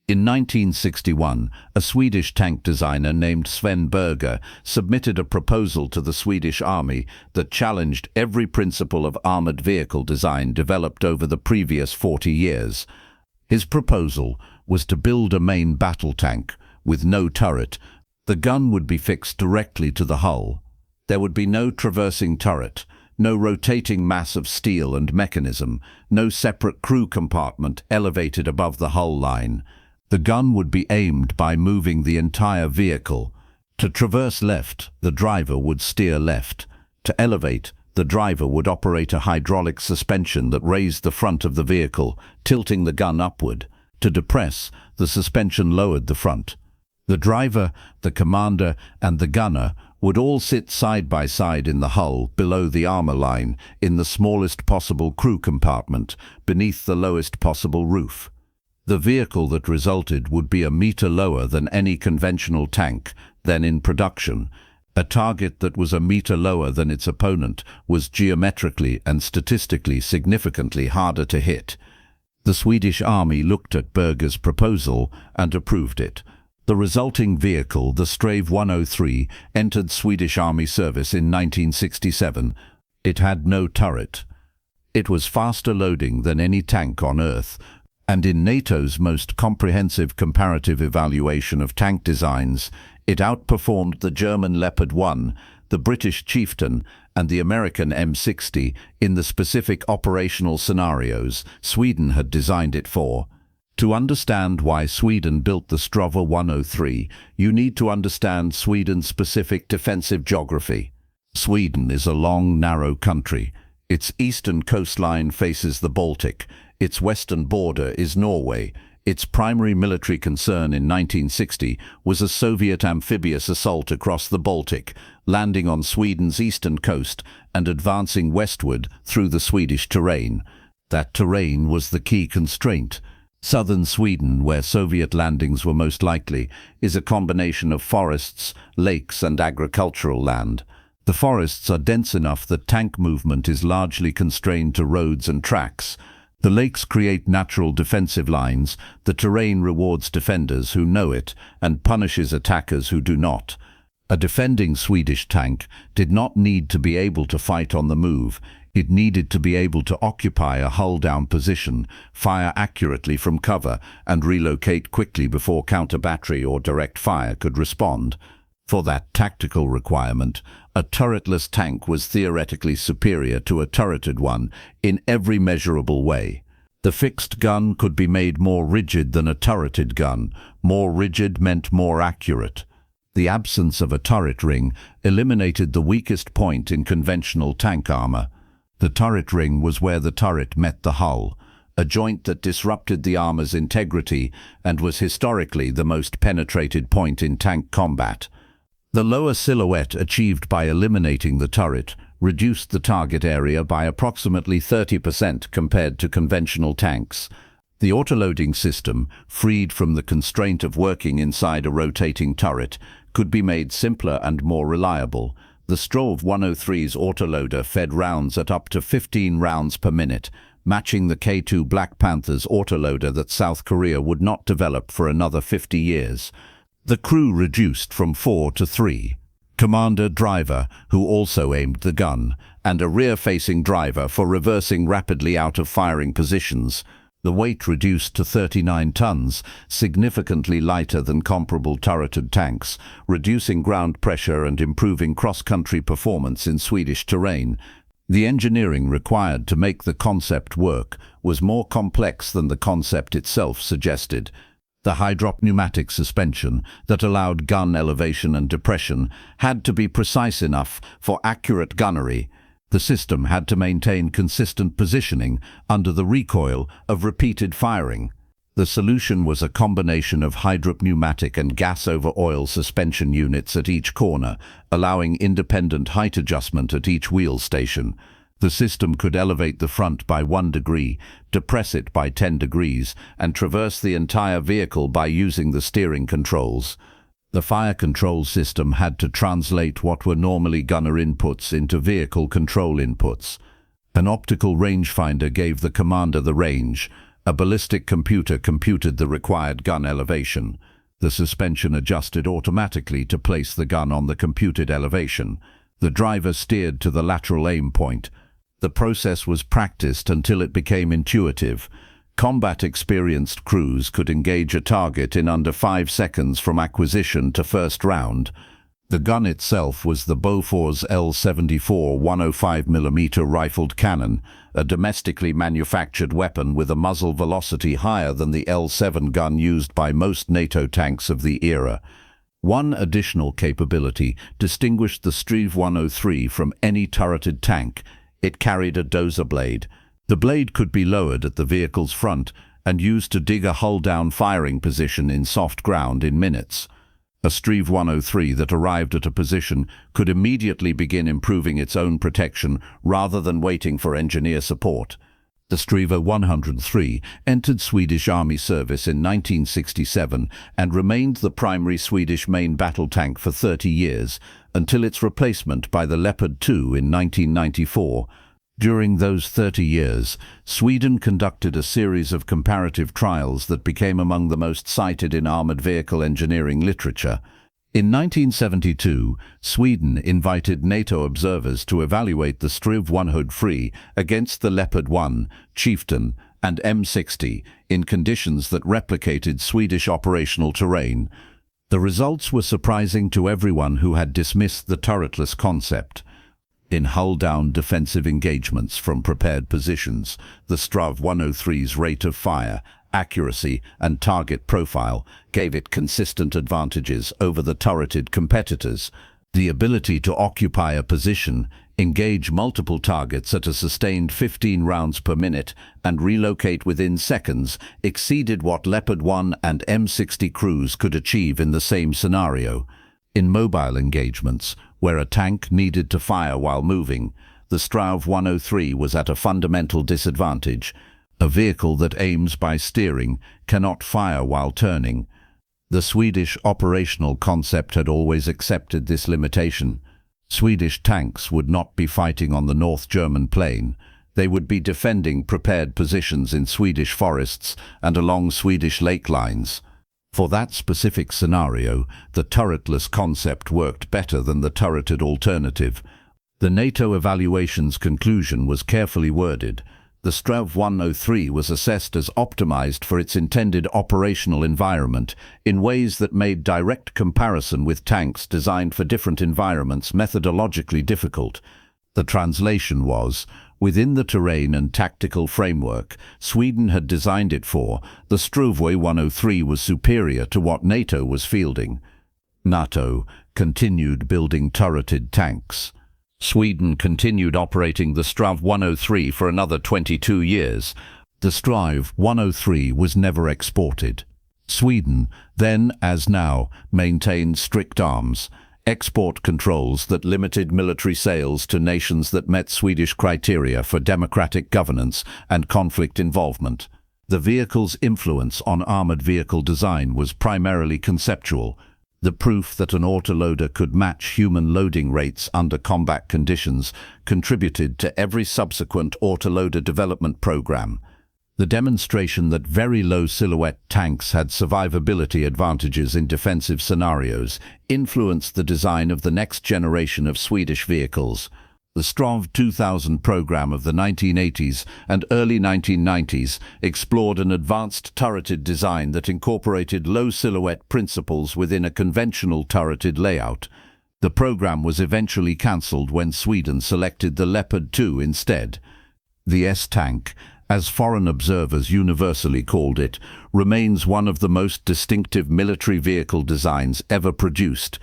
In 1961, a Swedish tank designer named Sven Berger submitted a proposal to the Swedish Army that challenged every principle of armored vehicle design developed over the previous 40 years. His proposal was to build a main battle tank with no turret. The gun would be fixed directly to the hull. There would be no traversing turret, no rotating mass of steel and mechanism, no separate crew compartment elevated above the hull line. The gun would be aimed by moving the entire vehicle. To traverse left, the driver would steer left. To elevate, the driver would operate a hydraulic suspension that raised the front of the vehicle, tilting the gun upward. To depress, the suspension lowered the front. The driver, the commander, and the gunner would all sit side by side in the hull, below the armor line, in the smallest possible crew compartment, beneath the lowest possible roof. The vehicle that resulted would be a meter lower than any conventional tank then in production. A target that was a meter lower than its opponent was geometrically and statistically significantly harder to hit. The Swedish Army looked at Berger's proposal and approved it. The resulting vehicle, the Strv 103, entered Swedish Army service in 1967. It had no turret. It was faster loading than any tank on Earth, and in NATO's most comprehensive comparative evaluation of tank designs, it outperformed the German Leopard 1, the British Chieftain, and the American M60 in the specific operational scenarios Sweden had designed it for. To understand why Sweden built the Strv 103, you need to understand Sweden's specific defensive geography. Sweden is a long, narrow country. Its eastern coastline faces the Baltic. Its western border is Norway. Its primary military concern in 1960 was a Soviet amphibious assault across the Baltic, landing on Sweden's eastern coast and advancing westward through the Swedish terrain. That terrain was the key constraint. Southern Sweden, where Soviet landings were most likely, is a combination of forests, lakes, and agricultural land. The forests are dense enough that tank movement is largely constrained to roads and tracks. The lakes create natural defensive lines. The terrain rewards defenders who know it and punishes attackers who do not. A defending Swedish tank did not need to be able to fight on the move. It needed to be able to occupy a hull-down position, fire accurately from cover, and relocate quickly before counter-battery or direct fire could respond. For that tactical requirement, a turretless tank was theoretically superior to a turreted one in every measurable way. The fixed gun could be made more rigid than a turreted gun. More rigid meant more accurate. The absence of a turret ring eliminated the weakest point in conventional tank armor. The turret ring was where the turret met the hull, a joint that disrupted the armor's integrity and was historically the most penetrated point in tank combat. The lower silhouette achieved by eliminating the turret reduced the target area by approximately 30% compared to conventional tanks. The autoloading system, freed from the constraint of working inside a rotating turret, could be made simpler and more reliable. The Strv 103's autoloader fed rounds at up to 15 rounds per minute, matching the K2 Black Panther's autoloader that South Korea would not develop for another 50 years. The crew reduced from 4 to 3. Commander, driver, who also aimed the gun, and a rear-facing driver for reversing rapidly out of firing positions. The weight reduced to 39 tons, significantly lighter than comparable turreted tanks, reducing ground pressure and improving cross-country performance in Swedish terrain. The engineering required to make the concept work was more complex than the concept itself suggested. The hydropneumatic suspension that allowed gun elevation and depression had to be precise enough for accurate gunnery. The system had to maintain consistent positioning under the recoil of repeated firing. The solution was a combination of hydropneumatic and gas-over-oil suspension units at each corner, allowing independent height adjustment at each wheel station. The system could elevate the front by 1 degree, depress it by 10 degrees, and traverse the entire vehicle by using the steering controls. The fire control system had to translate what were normally gunner inputs into vehicle control inputs. An optical rangefinder gave the commander the range. A ballistic computer computed the required gun elevation. The suspension adjusted automatically to place the gun on the computed elevation. The driver steered to the lateral aim point. The process was practiced until it became intuitive. Combat-experienced crews could engage a target in under 5 seconds from acquisition to first round. The gun itself was the Bofors L-74 105mm rifled cannon, a domestically manufactured weapon with a muzzle velocity higher than the L-7 gun used by most NATO tanks of the era. One additional capability distinguished the Strv 103 from any turreted tank. It carried a dozer blade. The blade could be lowered at the vehicle's front and used to dig a hull-down firing position in soft ground in minutes. A Strv 103 that arrived at a position could immediately begin improving its own protection rather than waiting for engineer support. The Strv 103 entered Swedish Army service in 1967 and remained the primary Swedish main battle tank for 30 years, until its replacement by the Leopard 2 in 1994. During those 30 years, Sweden conducted a series of comparative trials that became among the most cited in armored vehicle engineering literature. In 1972, Sweden invited NATO observers to evaluate the Strv 103 against the Leopard 1, Chieftain, and M60 in conditions that replicated Swedish operational terrain. The results were surprising to everyone who had dismissed the turretless concept. In hull-down defensive engagements from prepared positions, the Strv 103's rate of fire, accuracy, and target profile gave it consistent advantages over the turreted competitors. The ability to occupy a position, engage multiple targets at a sustained 15 rounds per minute, and relocate within seconds exceeded what Leopard 1 and M60 crews could achieve in the same scenario. In mobile engagements, where a tank needed to fire while moving, the Strv 103 was at a fundamental disadvantage. A vehicle that aims by steering cannot fire while turning. The Swedish operational concept had always accepted this limitation. Swedish tanks would not be fighting on the North German plain. They would be defending prepared positions in Swedish forests and along Swedish lake lines. For that specific scenario, the turretless concept worked better than the turreted alternative. The NATO evaluation's conclusion was carefully worded. The Strv 103 was assessed as optimized for its intended operational environment in ways that made direct comparison with tanks designed for different environments methodologically difficult. The translation was, within the terrain and tactical framework Sweden had designed it for, the Strv 103 was superior to what NATO was fielding. NATO continued building turreted tanks. Sweden continued operating the Strv 103 for another 22 years. The Strv 103 was never exported. Sweden, then as now, maintained strict arms export controls that limited military sales to nations that met Swedish criteria for democratic governance and conflict involvement. The vehicle's influence on armored vehicle design was primarily conceptual. The proof that an autoloader could match human loading rates under combat conditions contributed to every subsequent autoloader development program. The demonstration that very low silhouette tanks had survivability advantages in defensive scenarios influenced the design of the next generation of Swedish vehicles. The Strv 2000 program of the 1980s and early 1990s explored an advanced turreted design that incorporated low silhouette principles within a conventional turreted layout. The program was eventually cancelled when Sweden selected the Leopard 2 instead. The S-tank, as foreign observers universally called it, remains one of the most distinctive military vehicle designs ever produced.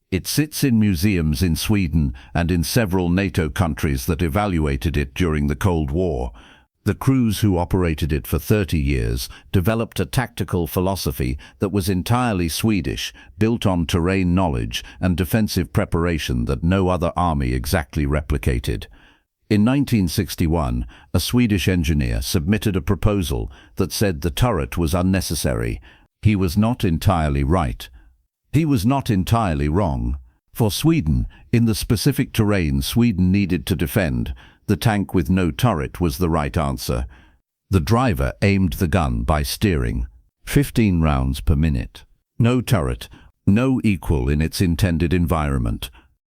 It sits in museums in Sweden and in several NATO countries that evaluated it during the Cold War. The crews who operated it for 30 years developed a tactical philosophy that was entirely Swedish, built on terrain knowledge and defensive preparation that no other army exactly replicated. In 1961, a Swedish engineer submitted a proposal that said the turret was unnecessary. He was not entirely right. He was not entirely wrong. For Sweden, in the specific terrain Sweden needed to defend, the tank with no turret was the right answer. The driver aimed the gun by steering. 15 rounds per minute. No turret, no equal in its intended environment.